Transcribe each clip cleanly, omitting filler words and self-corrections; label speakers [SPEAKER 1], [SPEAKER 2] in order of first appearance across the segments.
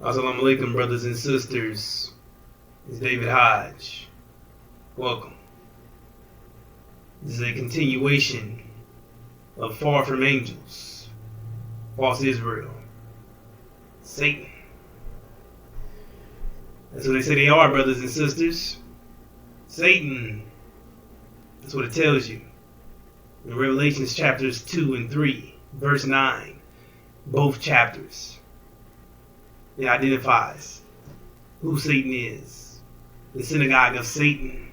[SPEAKER 1] Assalamu alaikum, brothers and sisters. It's David Hodge. Welcome. This is a continuation of Far From Angels, False Israel, Satan. That's what they say they are, brothers and sisters. Satan. That's what it tells you. In Revelations chapters 2 and 3, verse 9, both chapters. It identifies who Satan is. The synagogue of Satan,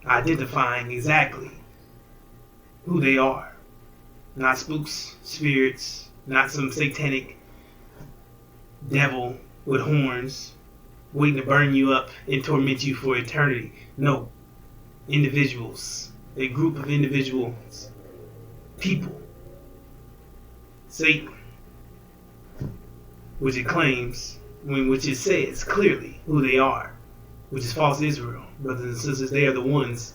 [SPEAKER 1] identifying exactly who they are. Not spooks, spirits, not some satanic devil with horns waiting to burn you up and torment you for eternity. No. Individuals. A group of individuals. People. Satan. Which it claims, which it says clearly who they are, which is false Israel. Brothers and sisters, they are the ones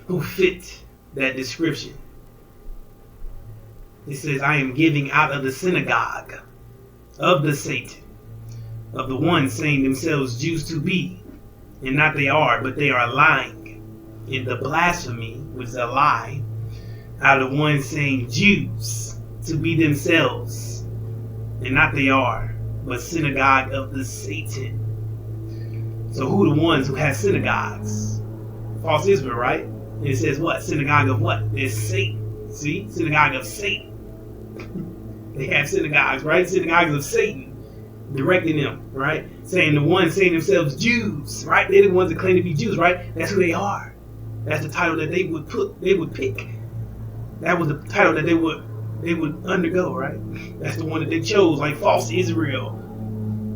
[SPEAKER 1] who fit that description. It says, I am giving out of the synagogue of the Satan, of the ones saying themselves Jews to be, and not they are, but they are lying. In the blasphemy, which is a lie, out of the ones saying Jews to be themselves, and not they are, but synagogue of the Satan. So who are the ones who have synagogues? False Israel, right? And it says what? Synagogue of what? It's Satan. See? Synagogue of Satan. They have synagogues, right? Synagogues of Satan. Directing them, right? Saying the ones saying themselves Jews, right? They're the ones that claim to be Jews, right? That's who they are. That's the title that they would pick. That was the title that they would undergo, right? That's the one that they chose, like false Israel.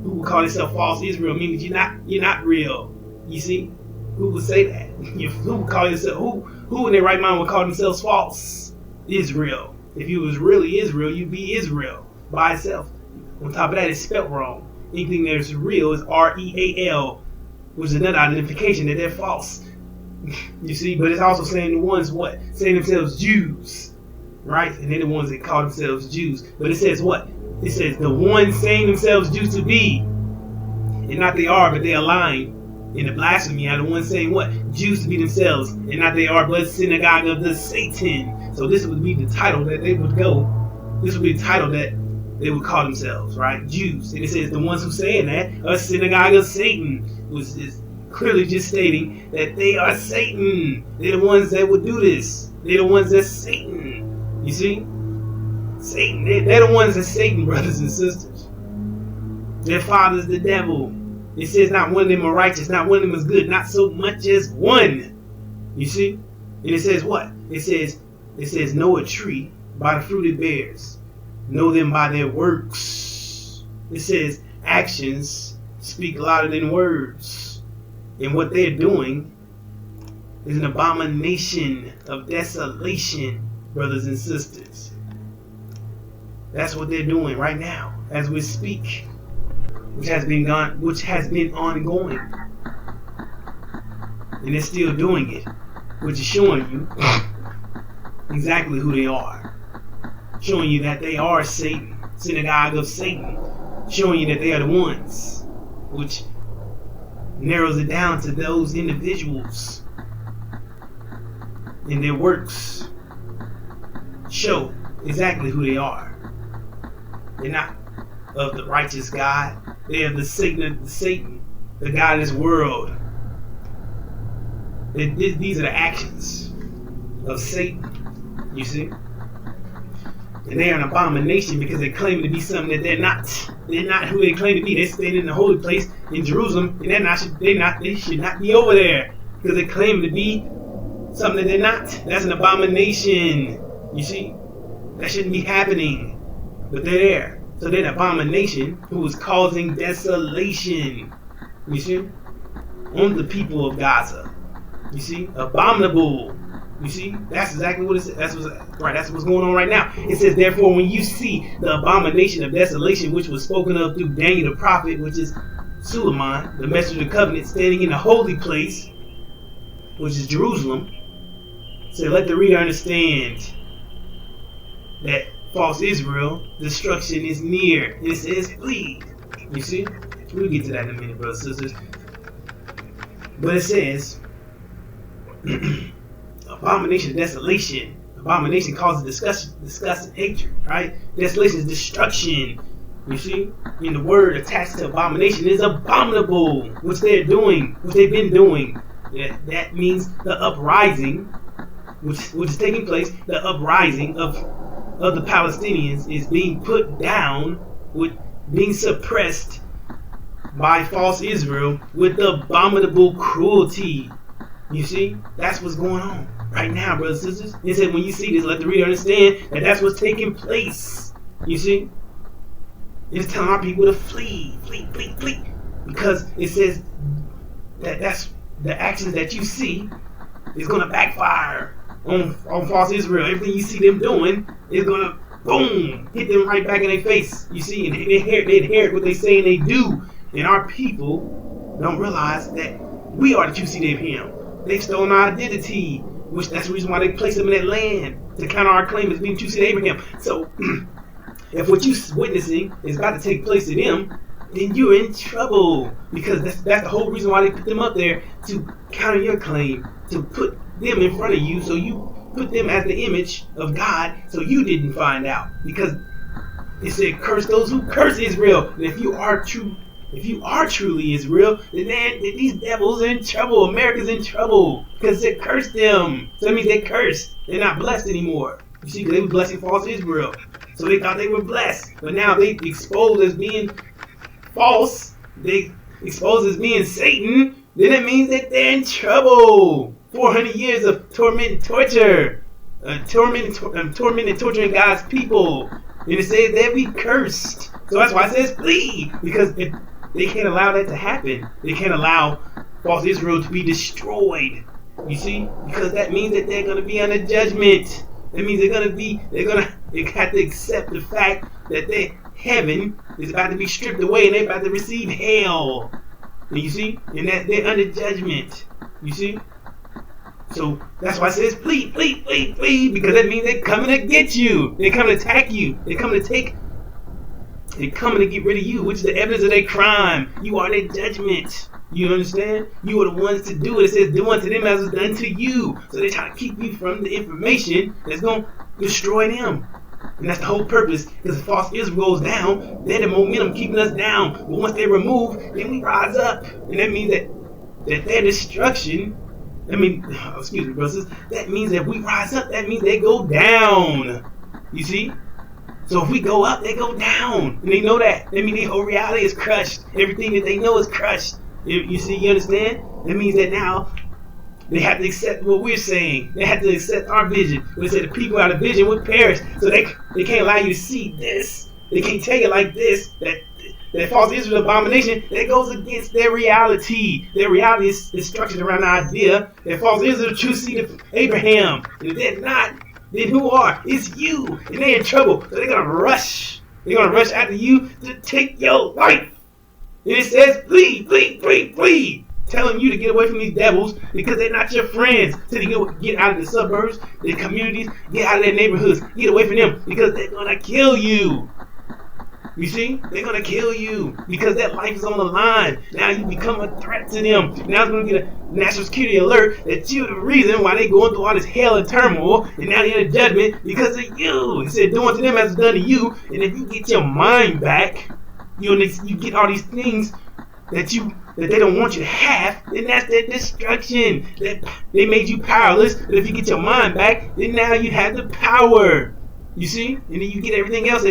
[SPEAKER 1] Who would call themselves false Israel, meaning you're not real. You see? Who would say that? Who would call yourself who in their right mind would call themselves false Israel? If you was really Israel, you'd be Israel by itself. On top of that, it's spelled wrong. Anything that is real is RA3L, which is another identification that they're false. You see? But it's also saying the ones what? Saying themselves Jews. Right? And they're the ones that call themselves Jews. But it says what? It says the ones saying themselves Jews to be. And not they are, but they are lying. In the blasphemy are the ones saying what? Jews to be themselves. And not they are, but synagogue of the Satan. So this would be the title that they would go. This would be the title that they would call themselves, right? Jews. And it says the ones who saying that are synagogue of Satan. Which is clearly just stating that they are Satan. They're the ones that would do this. They're the ones that's Satan. You see? Satan. They're the ones that Satan, brothers and sisters. Their father's the devil. It says not one of them are righteous, not one of them is good, not so much as one. You see? And it says what? It says know a tree by the fruit it bears. Know them by their works. It says actions speak louder than words. And what they're doing is an abomination of desolation. Brothers and sisters, that's what they're doing right now as we speak, which has been ongoing, and they're still doing it, which is showing you exactly who they are, showing you that they are Satan, synagogue of Satan, showing you that they are the ones, which narrows it down to those individuals in their works. Show exactly who they are. They're not of the righteous God. They are the Satan, the God of this world. These are the actions of Satan. You see? And they are an abomination because they claim to be something that they're not. They're not who they claim to be. They're staying in the holy place in Jerusalem, and they should not be over there because they claim to be something that they're not. That's an abomination. You see, that shouldn't be happening, but they're there. So they're an abomination who is causing desolation. You see, on the people of Gaza. You see, abominable. You see, that's exactly what it says. That's what's going on right now. It says, therefore, when you see the abomination of desolation, which was spoken of through Daniel the prophet, which is Suleiman, the messenger of the covenant, standing in the holy place, which is Jerusalem, say, let the reader understand that false Israel, destruction is near. And it says, flee. You see? We'll get to that in a minute, brothers and sisters. But it says, abomination, desolation. Abomination causes disgust and hatred, right? Desolation is destruction. You see? And the word attached to abomination is abominable, which they're doing, which they've been doing. That means the uprising, which is taking place. The uprising of the Palestinians is being put down, with being suppressed by false Israel with abominable cruelty. You see? That's what's going on right now, brothers and sisters. It said when you see this, let the reader understand that that's what's taking place. You see? It's telling our people to flee. Because it says that's the actions that you see is going to backfire on false Israel. Everything you see them doing is going to, boom, hit them right back in their face. You see? And they inherit what they say and they do. And our people don't realize that we are the true seed of Abraham. They've stolen our identity, which that's the reason why they place them in that land, to counter our claim as being true seed of Abraham. So, if what you're witnessing is about to take place to them, then you're in trouble. Because that's the whole reason why they put them up there, to counter your claim, to put them in front of you, so you put them as the image of God, so you didn't find out. Because it said, curse those who curse Israel. And if you are truly Israel, then these devils are in trouble. America's in trouble because it cursed them. So that means they cursed. They're not blessed anymore. You see, because they were blessing false Israel. So they thought they were blessed. But now they exposed as being false. They exposed as being Satan. Then it means that they're in trouble. 400 years of torment and torture. Tormenting, torturing God's people. And it says that we cursed. So that's why it says flee. Because if they can't allow that to happen. They can't allow false Israel to be destroyed. You see? Because that means that they're going to be under judgment. That means they have to accept the fact that their heaven is about to be stripped away and they're about to receive hell. And you see? And that they're under judgment. You see? So that's why it says flee, because that means they're coming to get you. They're coming to attack you. They're coming to get rid of you, which is the evidence of their crime. You are their judgment. You understand? You are the ones to do it. It says, do unto them as was done to you. So they're trying to keep you from the information that's going to destroy them. And that's the whole purpose. Because if false Israel goes down, they're the momentum keeping us down. But once they're removed, then we rise up. And that means that their destruction, excuse me, brothers, that means that we rise up, that means they go down. You see? So if we go up, they go down. And they know that. That means their whole reality is crushed. Everything that they know is crushed. You see, you understand? That means that now they have to accept what we're saying. They have to accept our vision. We say the people out of vision would perish. So they can't allow you to see this. They can't tell you like this, that false Israel abomination, that goes against their reality. Their reality is structured around the idea that false Israel, true seed of Abraham. And if they're not, then who are? It's you. And they're in trouble. So they're going to rush. They're going to rush after you to take your life. And it says, flee. Telling you to get away from these devils because they're not your friends. So you get out of the suburbs, the communities, get out of their neighborhoods. Get away from them because they're going to kill you. You see? They're going to kill you because that life is on the line. Now you become a threat to them. Now it's going to get a national security alert that you're the reason why they're going through all this hell and turmoil. And now they're in judgment because of you. It said, do unto them as it's done to you. And if you get your mind back, you get all these things that they don't want you to have, then that's their destruction. They made you powerless. But if you get your mind back, then now you have the power. You see? And then you get everything else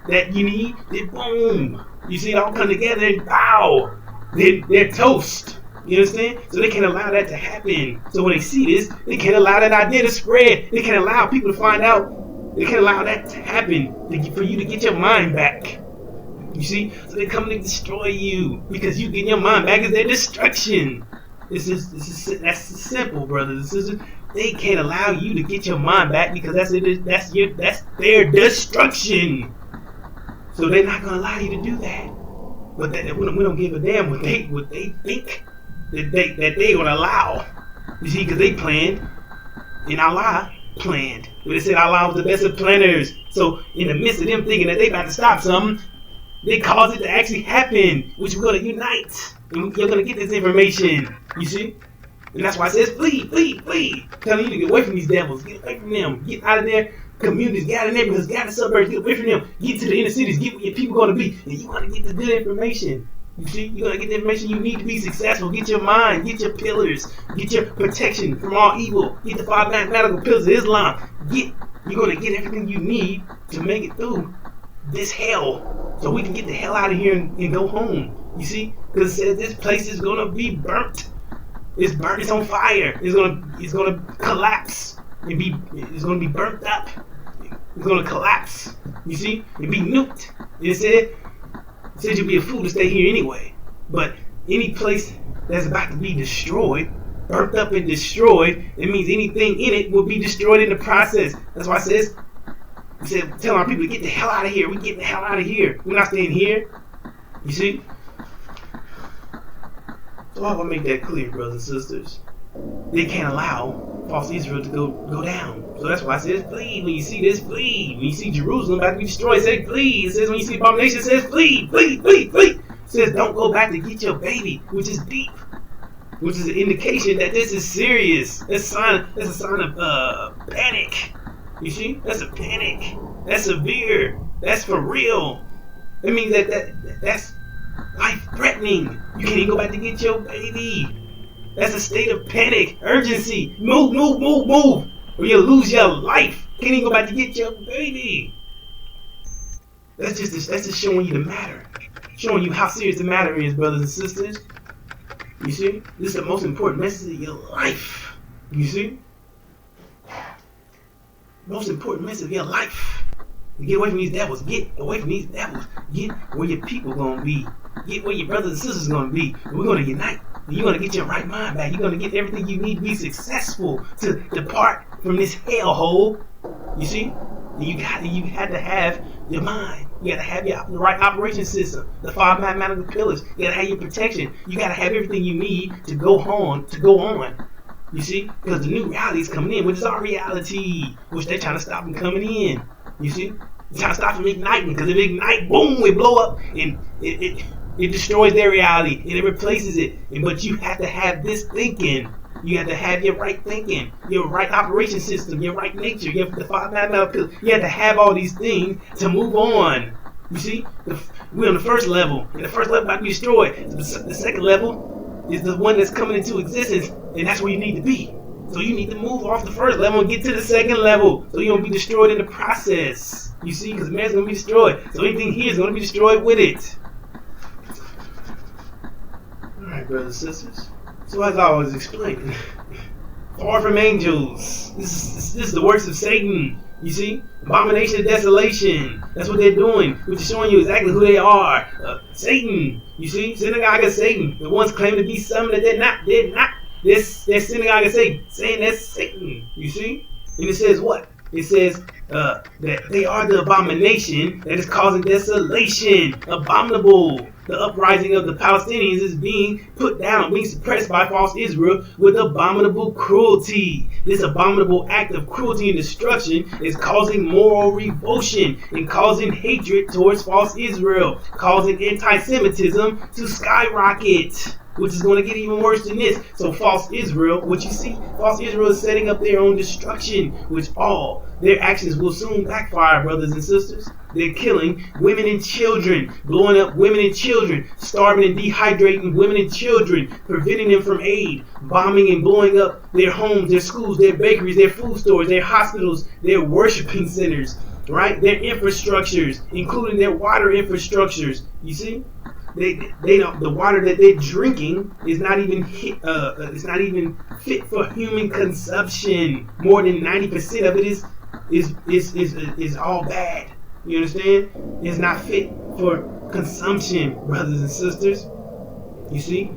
[SPEAKER 1] that you need, then boom. You see it all come together and pow. They're toast. You understand? So they can't allow that to happen. So when they see this, they can't allow that idea to spread. They can't allow people to find out. They can't allow that to happen for you to get your mind back. You see? So they're coming to destroy you because you getting your mind back is their destruction. That's simple, brothers and sisters. They can't allow you to get your mind back because that's their destruction. So they're not going to allow you to do that. But we don't give a damn what they think that they're going to allow. You see, because they planned and Allah planned. But they said Allah was the best of planners. So in the midst of them thinking that they about to stop something, They cause it to actually happen, which we're going to unite. And you're going to get this information. You see? And that's why it says, flee, flee, flee. Telling you to get away from these devils. Get away from them. Get out of their communities. Get out of neighborhoods. Get out of suburbs. Get away from them. Get to the inner cities. Get where your people going to be. And you want to get the good information. You see? You're going to get the information you need to be successful. Get your mind. Get your pillars. Get your protection from all evil. Get the 5 mathematical pillars of Islam. You're going to get everything you need to make it through this hell. So we can get the hell out of here and go home. You see? Because it says this place is going to be burnt. It's burnt. It's on fire. It's gonna collapse and it's gonna be burnt up. It's gonna collapse. You see? And be nuked. And it said you'll be a fool to stay here anyway. But any place that's about to be destroyed, burnt up and destroyed, it means anything in it will be destroyed in the process. That's why it said tell our people to get the hell out of here. We're getting the hell out of here. We're not staying here. You see? So I want to make that clear, brothers and sisters. They can't allow false Israel to go down. So that's why it says flee. When you see this, flee. When you see Jerusalem about to be destroyed, say flee. It says when you see abomination, it says flee, flee, flee, flee. It says don't go back to get your baby, which is deep. Which is an indication that this is serious. That's a sign of panic. You see? That's a panic. That's severe. That's for real. That means that's life-threatening. You can't even go back to get your baby. That's a state of panic, urgency. Move, move, move, move, or you'll lose your life. Can't even go back to get your baby. That's just showing you the matter, showing you how serious the matter is, brothers and sisters. You see, this is the most important message of your life. You see, most important message of your life. Get away from these devils. Get away from these devils. Get where your people going to be. Get where your brothers and sisters going to be. We're going to unite. You're going to get your right mind back. You're going to get everything you need to be successful to depart from this hellhole. You see? You had to have your mind. You got to have the right operation system. The 5 mathematical pillars. You got to have your protection. You got to have everything you need to go on. You see? Because the new reality is coming in, which is our reality, which they're trying to stop from coming in. You see? They're trying to stop from igniting, because if it ignite, boom, it blow up, and it destroys their reality, and it replaces it. But you have to have this thinking. You have to have your right thinking, your right operation system, your right nature. You have the 5 mathematical pillars. You have to have all these things to move on. You see? We're on the first level, and the first level about to be destroyed. The second level is the one that's coming into existence, and that's where you need to be. So you need to move off the first level and get to the second level, so you don't be destroyed in the process. You see, because man's going to be destroyed. So anything here is going to be destroyed with it. Alright, brothers and sisters. So as I was explaining, far from angels. This is the works of Satan. You see? Abomination of desolation. That's what they're doing, which is showing you exactly who they are. Satan. You see? Synagogue of Satan. The ones claiming to be something that they're not. They're synagogue of Satan, saying that's Satan. You see? And it says what? It says that they are the abomination that is causing desolation. Abominable. The uprising of the Palestinians is being put down, being suppressed by false Israel with abominable cruelty. This abominable act of cruelty and destruction is causing moral revulsion and causing hatred towards false Israel, causing anti-Semitism to skyrocket, which is going to get even worse than this. So false Israel, what you see, false Israel is setting up their own destruction, which all their actions will soon backfire, brothers and sisters. They're killing women and children, blowing up women and children, starving and dehydrating women and children, preventing them from aid, bombing and blowing up their homes, their schools, their bakeries, their food stores, their hospitals, their worshiping centers, right? Their infrastructures, including their water infrastructures. You see? They don't. The water that they're drinking is not even it's not even fit for human consumption. More than 90% of it is all bad. You understand? It's not fit for consumption, brothers and sisters. You see?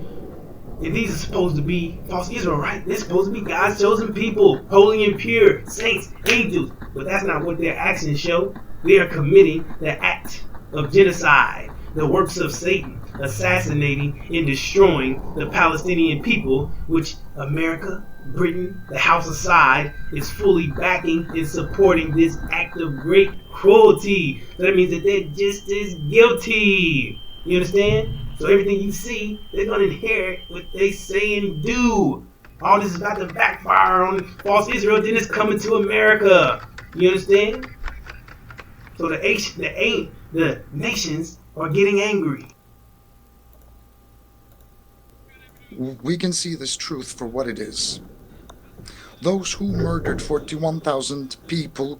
[SPEAKER 1] And these are supposed to be false Israel, right? They're supposed to be God's chosen people, holy and pure, saints, angels. But that's not what their actions show. They are committing the act of genocide, the works of Satan, assassinating and destroying the Palestinian people, which America Britain, the House aside, is fully backing and supporting this act of great cruelty. So that means that they're just as guilty. You understand? So everything you see, they're going to inherit what they say and do. All this is about to backfire on false Israel, then it's coming to America. You understand? So the nations are getting angry.
[SPEAKER 2] We can see this truth for what it is. Those who murdered 41,000 people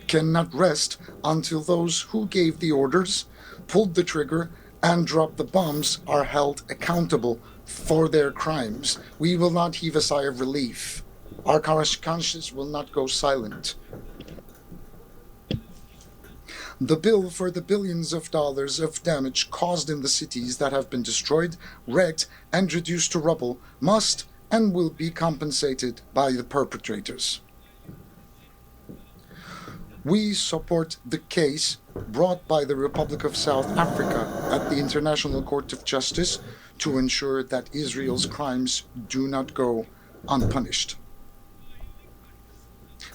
[SPEAKER 2] cannot rest until those who gave the orders, pulled the trigger, and dropped the bombs are held accountable for their crimes. We will not heave a sigh of relief. Our conscience will not go silent. The bill for the billions of dollars of damage caused in the cities that have been destroyed, wrecked, and reduced to rubble must and will be compensated by the perpetrators. We support the case brought by the Republic of South Africa at the International Court of Justice to ensure that Israel's crimes do not go unpunished.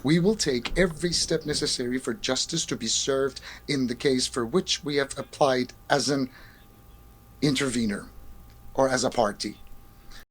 [SPEAKER 2] We will take every step necessary for justice to be served in the case for which we have applied as an intervener or as a party.